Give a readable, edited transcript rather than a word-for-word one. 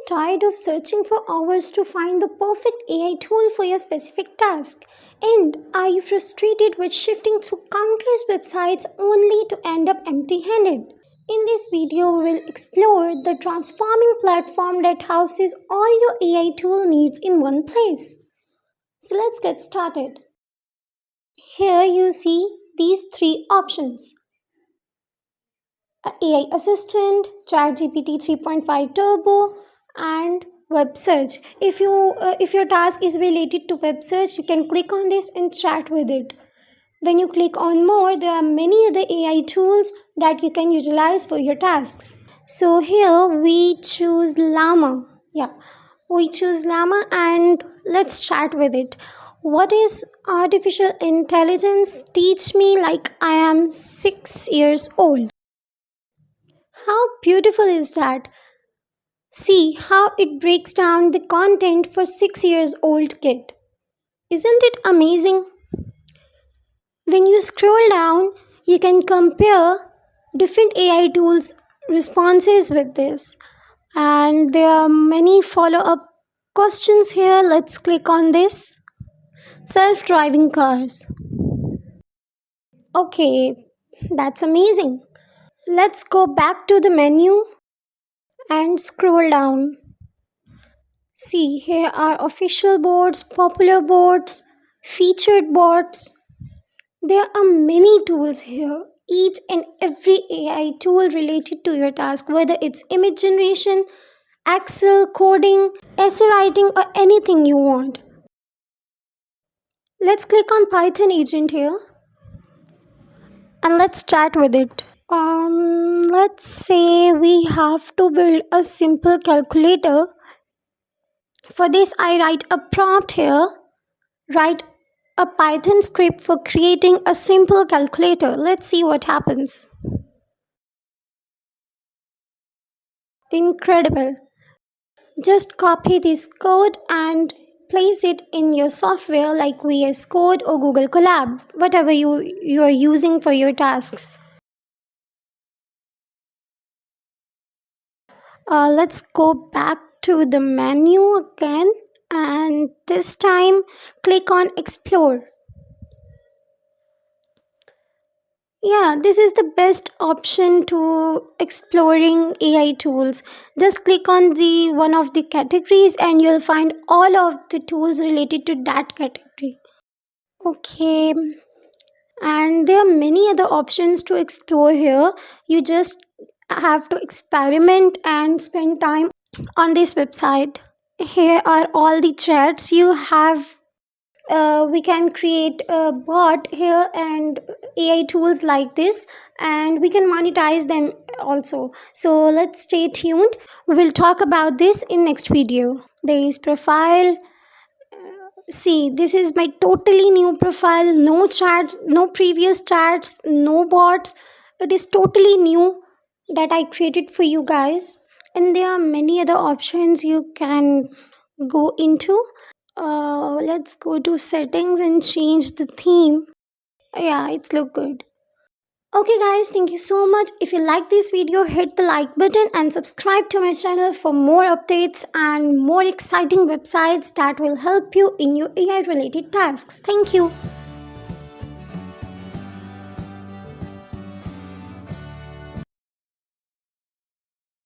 tired of searching for hours to find the perfect AI tool for your specific task? And are you frustrated with shifting through countless websites only to end up empty handed? In this video, we will explore the transforming platform that houses all your AI tool needs in one place. So let's get started. Here you see these three options: AI Assistant, ChatGPT 3.5 Turbo, and web search. If your task is related to web search, you can click on this and chat with it. When you click on more, there are many other AI tools that you can utilize for your tasks. So here we choose Llama. We choose Llama and let's chat with it. What is artificial intelligence? Teach me like I am 6 years old. How beautiful is that? See how it breaks down the content for 6 years old kid. Isn't it amazing? When you scroll down, you can compare different AI tools responses with this. And there are many follow-up questions here. Let's click on this. Self-driving cars. Okay, that's amazing. Let's go back to the menu and scroll down. See, here are official boards, popular boards, featured boards. There are many tools here. Each and every AI tool related to your task, whether it's image generation, Excel, coding, essay writing, or anything you want. Let's click on Python agent here and let's chat with it. Let's say we have to build a simple calculator. For this, I write a prompt here. Write a Python script for creating a simple calculator. Let's see what happens. Incredible. Just copy this code and place it in your software like VS Code or Google Colab, whatever you are using for your tasks. Let's go back to the menu again, and this time click on Explore. Yeah, this is the best option to exploring AI tools. Just click on the one of the categories and you'll find all of the tools related to that category. Okay, and there are many other options to explore here. You just have to experiment and spend time on this website. Here are all the chats you have. We can create a bot here and AI tools like this, and we can monetize them also. So let's stay tuned. We will talk about this in next video. There is profile. See, this is my totally new profile. No chats, no previous chats, no bots. It is totally new that I created for you guys. And there are many other options you can go into. Let's go to settings and change the theme. Yeah, it's look good. Okay guys, thank you so much. If you like this video, hit the like button and subscribe to my channel for more updates and more exciting websites that will help you in your AI related tasks. Thank you.